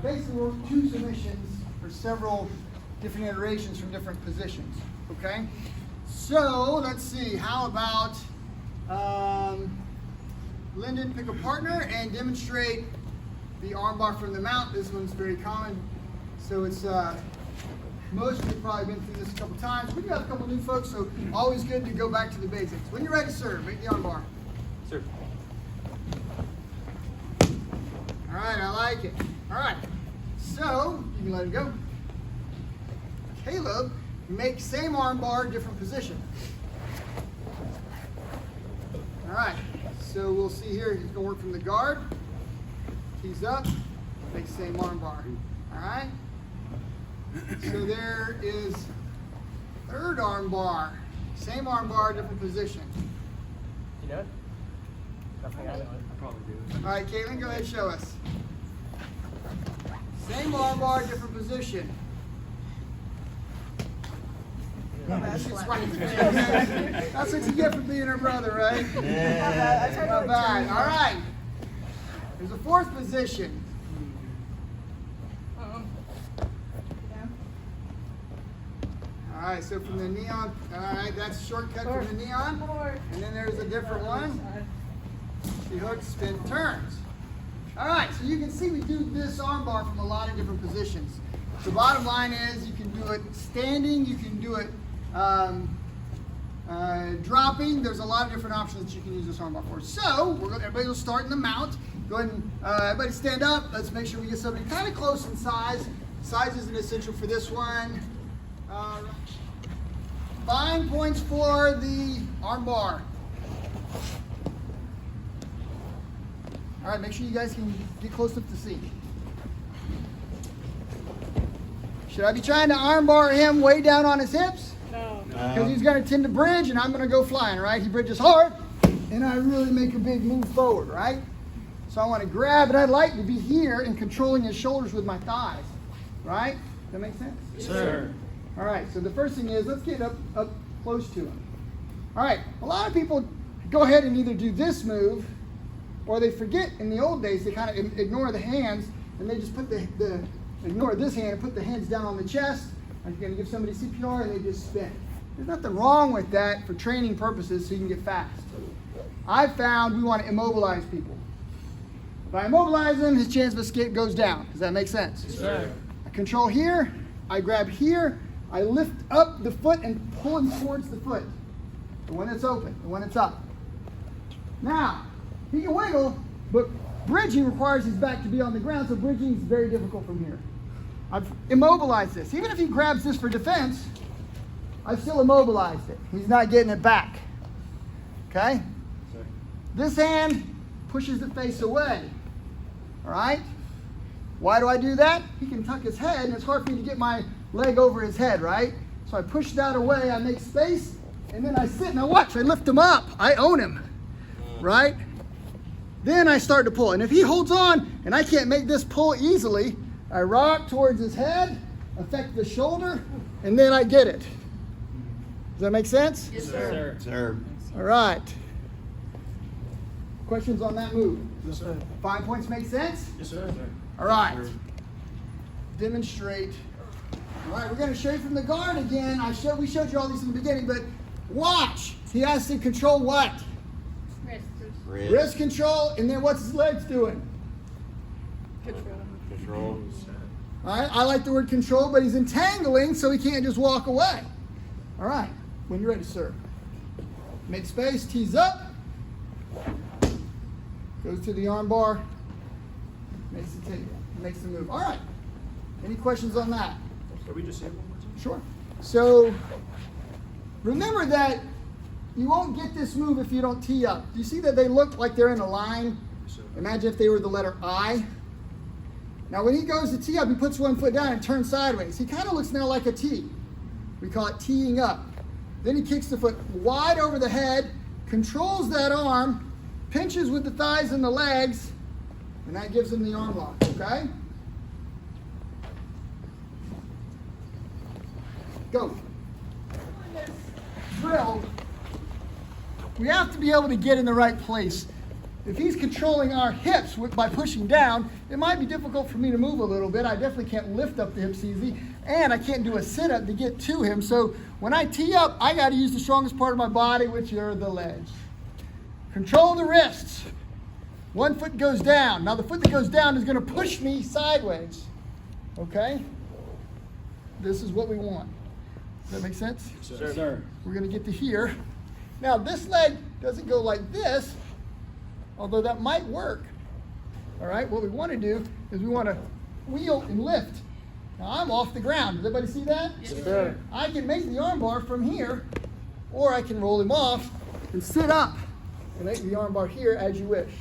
basically work 2 submissions for several different iterations from different positions, okay? So, let's see, how about Lyndon pick a partner and demonstrate the armbar from the mount. This one's very common, so it's most of you have probably been through this a couple times. We got a couple new folks, so always good to go back to the basics. When you're ready to serve, make the armbar. Serve. All right, I like it. All right, so you can let it go. Caleb, make same armbar, different position. All right, so we'll see here. He's gonna work from the guard. Tees up, make same armbar. All right. So there is third armbar. Same armbar, different position. You know it? Nothing I know it. I probably do. All right, Caitlin, go ahead and show us. Same armbar, different position. That's what you get for being her brother, right? Yeah. Not bad. All right. There's a fourth position. All right, so from the neon, all right, that's a shortcut from the neon. And then there's a different one. She hooks, spin, turns. All right, so you can see we do this armbar from a lot of different positions. The bottom line is you can do it standing, you can do it dropping. There's a lot of different options that you can use this armbar for. So everybody will start in the mount. Go ahead and everybody stand up. Let's make sure we get somebody kind of close in size. Size isn't essential for this one. Fine points for the armbar. All right, make sure you guys can get close enough to see. Should I be trying to armbar him way down on his hips? No. Because he's going to tend to bridge and I'm going to go flying, right? He bridges hard and I really make a big move forward, right? So I want to grab and I'd like to be here and controlling his shoulders with my thighs, right? Does that make sense? Yes, sir. All right, so the first thing is, let's get up close to him. All right, a lot of people go ahead and either do this move, or they forget in the old days, they kind of ignore the hands, and they just put ignore this hand and put the hands down on the chest. I'm going to give somebody CPR, and they just spin. There's nothing wrong with that for training purposes so you can get fast. I've found we want to immobilize people. If I immobilize them, his chance of escape goes down. Does that make sense? Yes, sir. I control here, I grab here, I lift up the foot and pull him towards the foot. The one that's open, the one that's up. Now, he can wiggle, but bridging requires his back to be on the ground, so bridging is very difficult from here. I've immobilized this. Even if he grabs this for defense, I've still immobilized it. He's not getting it back. Okay? Sir. This hand pushes the face away. All right? Why do I do that? He can tuck his head, and it's hard for me to get my leg over his head, right? So I push that away, I make space, and then I sit and I watch. I lift him up. I own him, right? Then I start to pull. And if he holds on and I can't make this pull easily, I rock towards his head, affect the shoulder, and then I get it. Does that make sense? Yes, Sir. sir. All right. Questions on that move? Yes, sir. 5 points make sense? Yes, sir. All right. Demonstrate. All right, we're going to show you from the guard again. We showed you all these in the beginning, but watch. He has to control what? Wrist control, and then what's his legs doing? Control. All right, I like the word control, but he's entangling, so he can't just walk away. All right, when you're ready, sir. Make space, tees up. Goes to the arm bar. Makes the table, makes the move. All right, any questions on that? Can we just say it one more time? Sure. So remember that you won't get this move if you don't tee up. Do you see that they look like they're in a line? Yes, sir. Imagine if they were the letter I. Now when he goes to tee up, he puts one foot down and turns sideways. He kind of looks now like a T. We call it teeing up. Then he kicks the foot wide over the head, controls that arm, pinches with the thighs and the legs, and that gives him the arm lock, okay? Go. Drill. We have to be able to get in the right place. if he's controlling our hips by pushing down, it might be difficult for me to move a little bit. I definitely can't lift up the hips easy, and I can't do a sit-up to get to him. So when I tee up, I got to use the strongest part of my body, which are the legs. Control the wrists. One foot goes down. Now the foot that goes down is going to push me sideways. Okay? This is what we want. Does that make sense? Yes, sir. We're going to get to here. Now this leg doesn't go like this, although that might work. All right, what we want to do is we want to wheel and lift. Now I'm off the ground. Does everybody see that? Yes, sir. I can make the arm bar from here, or I can roll him off and sit up and make the arm bar here as you wish.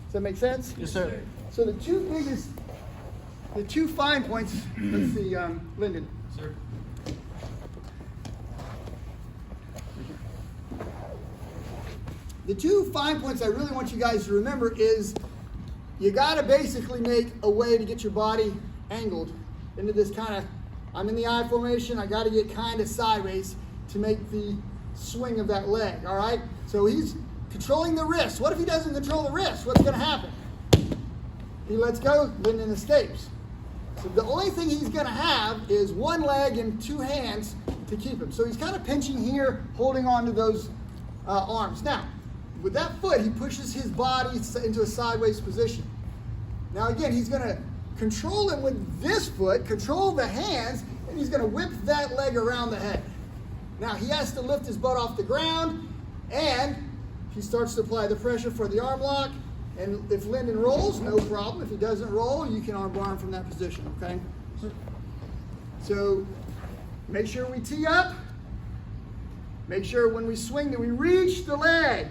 Does that make sense? Yes, sir. So the two fine points, let's see, Lyndon. Sir. The two fine points I really want you guys to remember is you got to basically make a way to get your body angled into this kind of, I'm in the I formation, I got to get kind of sideways to make the swing of that leg, all right? So he's controlling the wrist. What if he doesn't control the wrist? What's going to happen? He lets go, Lyndon escapes. So the only thing he's going to have is one leg and two hands to keep him. So he's kind of pinching here, holding on to those arms. Now, with that foot, he pushes his body into a sideways position. Now again, he's going to control him with this foot, control the hands, and he's going to whip that leg around the head. Now he has to lift his butt off the ground, and he starts to apply the pressure for the arm lock. And if Lyndon rolls, no problem. If he doesn't roll, you can arm bar him from that position, okay? So make sure we tee up. Make sure when we swing that we reach the leg.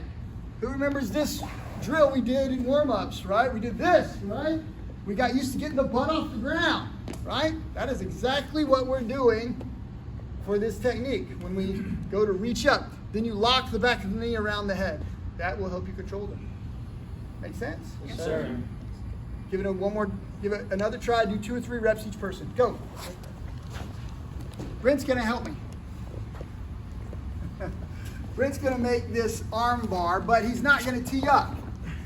Who remembers this drill we did in warm-ups, right? We did this, right? We got used to getting the butt off the ground, right? That is exactly what we're doing for this technique. When we go to reach up, then you lock the back of the knee around the head. That will help you control them. Make sense? Yes, sir. Give it another try. Do 2 or 3 reps each person. Go. Brent's going to help me. Brent's going to make this arm bar, but he's not going to tee up.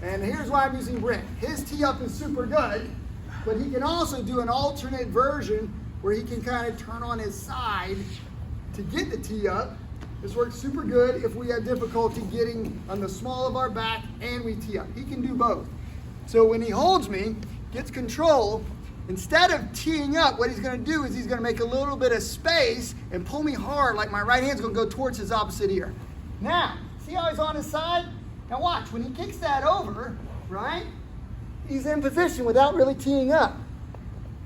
And here's why I'm using Brent. His tee up is super good, but he can also do an alternate version where he can kind of turn on his side to get the tee up. This works super good if we have difficulty getting on the small of our back and we tee up. He can do both. So when he holds me, gets control, instead of teeing up, what he's going to do is he's going to make a little bit of space and pull me hard, like my right hand's going to go towards his opposite ear. Now, see how he's on his side? Now watch, when he kicks that over, right, he's in position without really teeing up.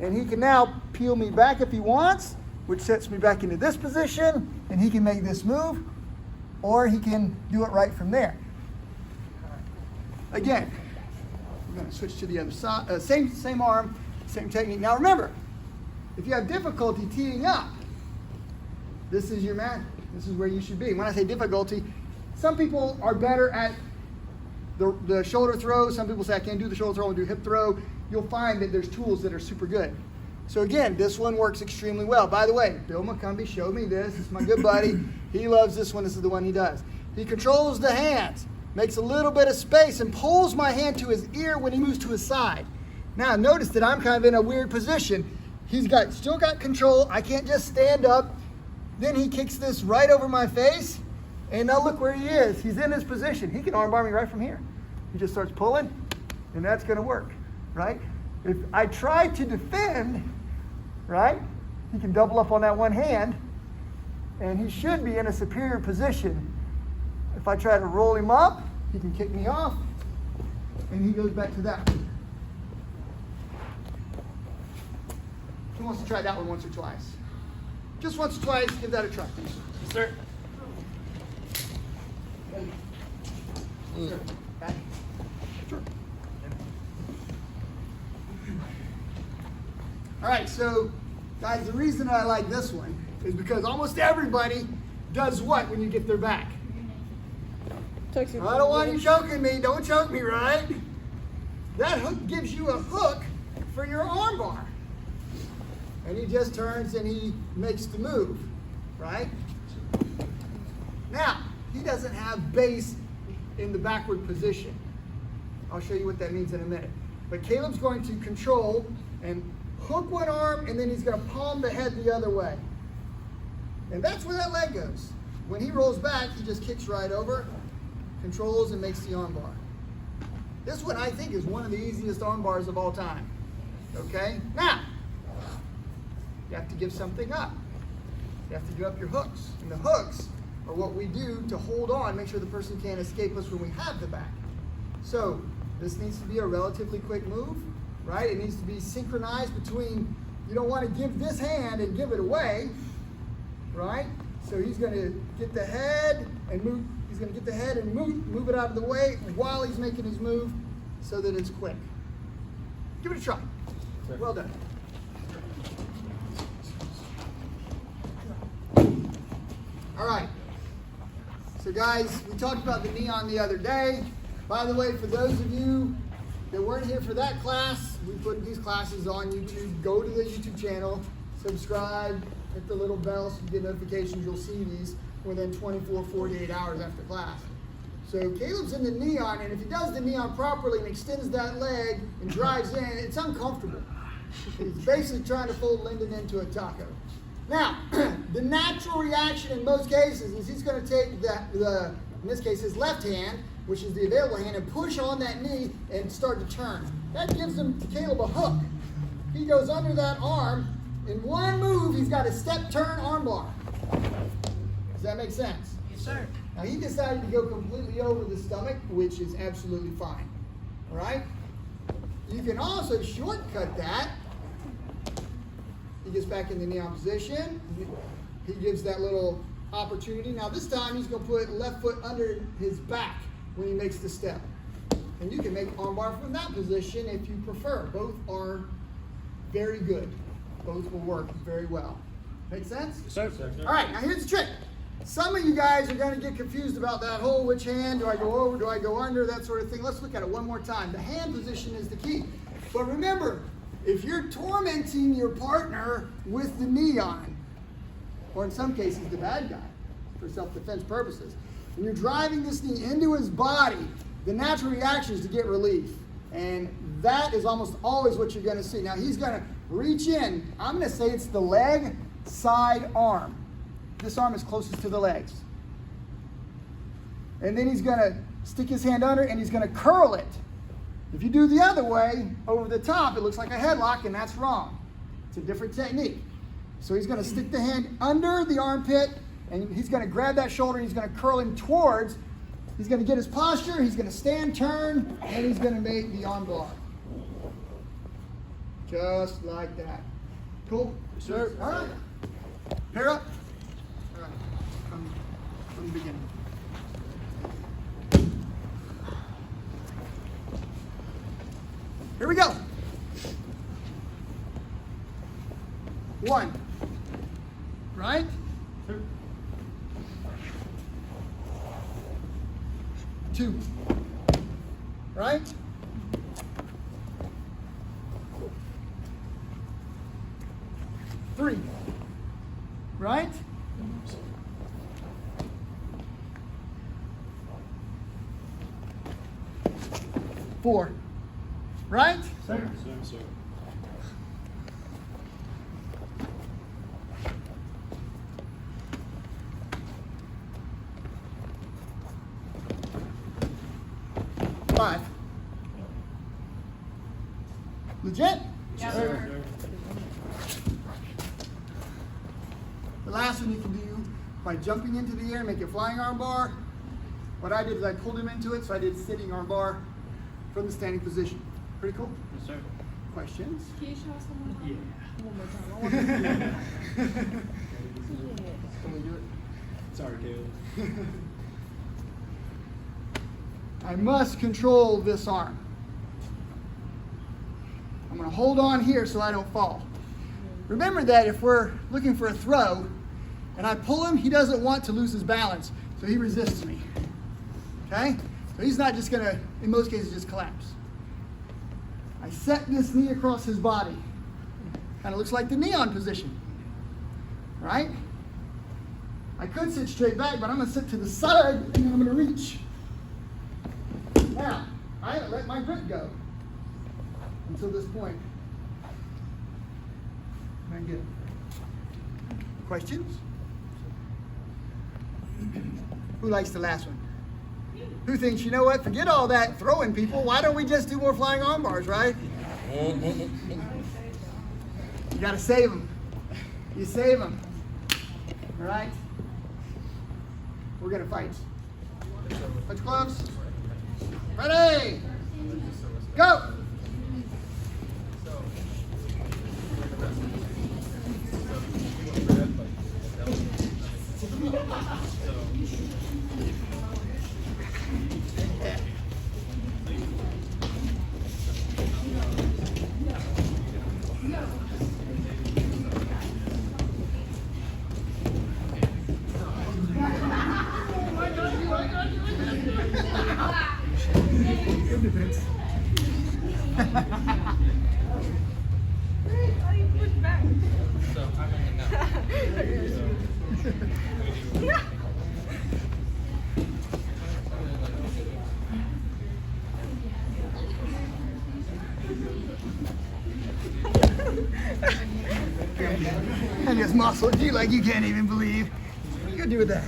And he can now peel me back if he wants, which sets me back into this position, and he can make this move, or he can do it right from there. Again, we're going to switch to the other side, same arm, same technique. Now remember, if you have difficulty teeing up, this is your mat. This is where you should be. When I say difficulty, some people are better at the shoulder throw. Some people say I can't do the shoulder throw and do hip throw. You'll find that there's tools that are super good. So again, this one works extremely well. By the way, Bill McCumbee showed me this. It's my good buddy. He loves this one. This is the one he does. He controls the hands, makes a little bit of space, and pulls my hand to his ear when he moves to his side. Now notice that I'm kind of in a weird position. He's still got control. I can't just stand up. Then he kicks this right over my face, and now look where he is. He's in his position. He can armbar me right from here. He just starts pulling, and that's going to work, right? If I try to defend, right, he can double up on that one hand, and he should be in a superior position. If I try to roll him up, he can kick me off, and he goes back to that one. Who wants to try that one once or twice? Just once or twice, give that a try. Yes, sir. Sure. Back. Sure. All right, so guys, the reason I like this one is because almost everybody does what when you get their back? I don't want you choking me. Don't choke me, right? That hook gives you a hook for your arm bar. And he just turns and he makes the move, right? Now, he doesn't have base in the backward position. I'll show you what that means in a minute. But Caleb's going to control and hook one arm, and then he's going to palm the head the other way. And that's where that leg goes. When he rolls back, he just kicks right over, controls, and makes the armbar. This one, I think, is one of the easiest armbars of all time. Okay? Now, you have to give something up. You have to give up your hooks. And the hooks are what we do to hold on, make sure the person can't escape us when we have the back. So, this needs to be a relatively quick move, right? It needs to be synchronized between, you don't want to give this hand and give it away, right? So he's going to get the head and move. He's going to get the head and move it out of the way while he's making his move so that it's quick. Give it a try. Sure. Well done. All right. So guys, we talked about the neon the other day. By the way, for those of you that weren't here for that class, we put these classes on YouTube. Go to the YouTube channel, subscribe, hit the little bell so you get notifications. You'll see these within 24, 48 hours after class. So Caleb's in the neon, and if he does the neon properly and extends that leg and drives in, it's uncomfortable. He's basically trying to fold Lyndon into a taco. Now, the natural reaction in most cases is he's going to take in this case, his left hand, which is the available hand, and push on that knee and start to turn. That gives Caleb a hook. He goes under that arm. In one move, he's got a step turn armbar. Does that make sense? Yes, sir. Now, he decided to go completely over the stomach, which is absolutely fine. All right? You can also shortcut that. He gets back in the neon position. He gives that little opportunity. Now, this time, he's going to put left foot under his back when he makes the step. And you can make armbar from that position if you prefer. Both are very good. Both will work very well. Make sense? Sure. All right, now here's the trick. Some of you guys are going to get confused about that whole which hand, do I go over, do I go under, that sort of thing. Let's look at it one more time. The hand position is the key. But remember, if you're tormenting your partner with the knee on, or in some cases the bad guy, for self-defense purposes, and you're driving this knee into his body, the natural reaction is to get relief. And that is almost always what you're going to see. Now he's going to reach in. I'm going to say it's the leg, side, arm. This arm is closest to the legs. And then he's going to stick his hand under and he's going to curl it. If you do the other way, over the top, it looks like a headlock, and that's wrong. It's a different technique. So he's going to stick the hand under the armpit, and he's going to grab that shoulder, and he's going to curl him towards. He's going to get his posture, he's going to stand, turn, and he's going to make the arm bar. Just like that. Cool? Yes, sir. All right. Pair up. All right. From the beginning. Here we go. 1. Right? 2. Right? 3. Right? 4. Right? Sir. 5. Legit? Yes, sir. The last one you can do by jumping into the air, make a flying arm bar. What I did is I pulled him into it, so I did sitting arm bar from the standing position. Pretty cool? Yes, sir. Questions? Can you show us one more time? Yeah. One more time. I want to see it. Can we do it? Sorry, Caleb. I must control this arm. I'm going to hold on here so I don't fall. Remember that if we're looking for a throw and I pull him, he doesn't want to lose his balance, so he resists me. Okay? So he's not just going to, in most cases, just collapse. I set this knee across his body. Kind of looks like the neon position. Right? I could sit straight back, but I'm going to sit to the side and I'm going to reach. Now, I haven't let my grip go until this point. Very good. Questions? Who likes the last one? Who thinks, you know what, forget all that throwing people, why don't we just do more flying arm bars, right? You gotta save them. You save them. All right? We're gonna fight. Put your gloves. Ready? Go! And his muscles, you like you can't even believe. What are you gonna do with that?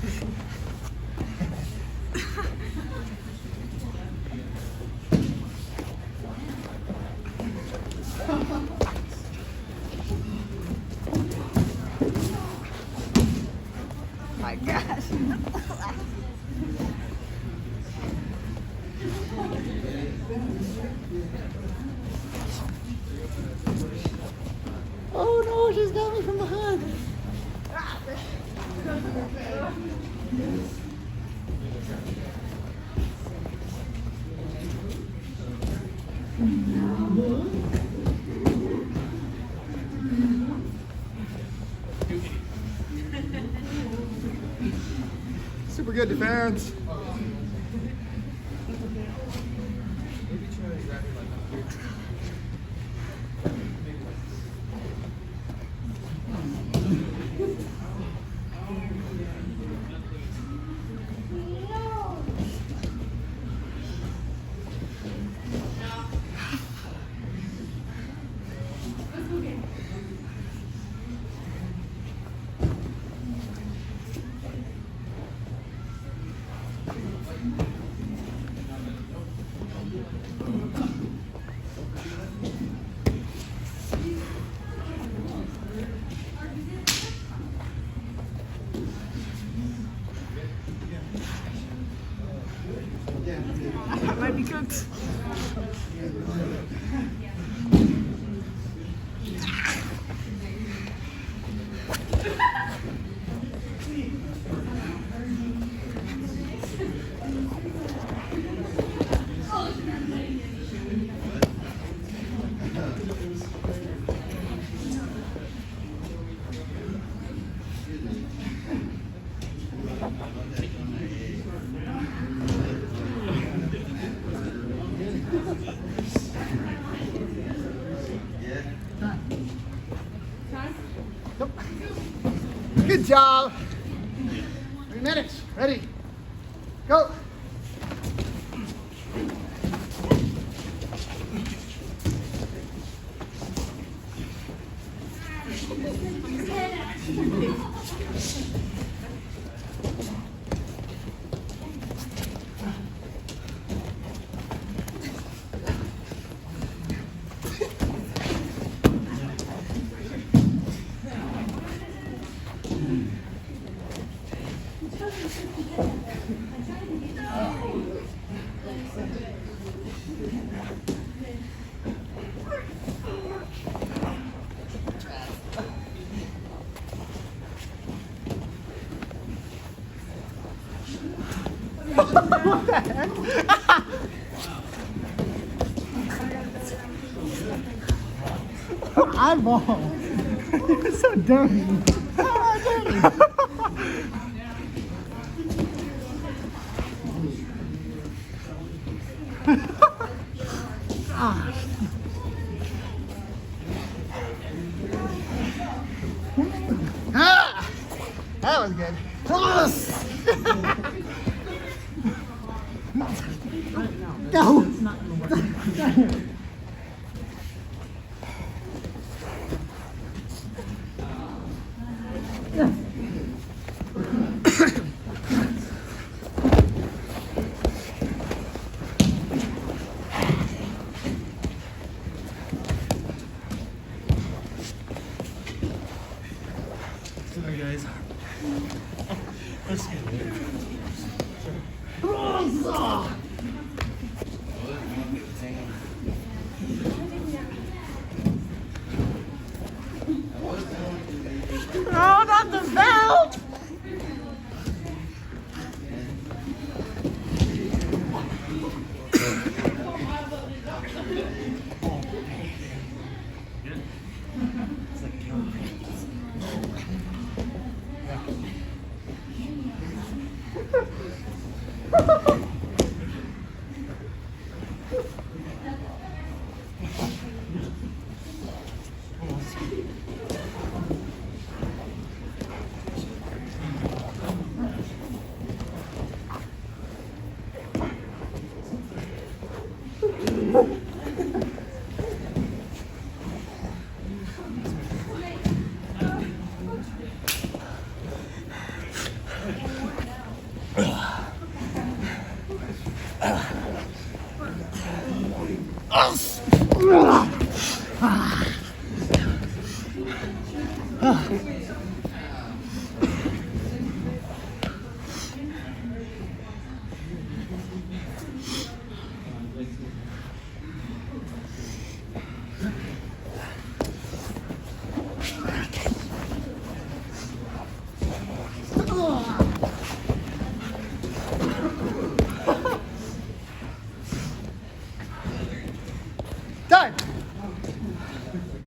My gosh. Oh no, she's got me from behind. Super good defense. That might be cooked. Nope. Good job. 3 minutes. Ready? Go. What the heck? Eyeball. It's so dirty. Ah, that was good. Go. Sorry, guys. Let's get it. Oh, not the belt!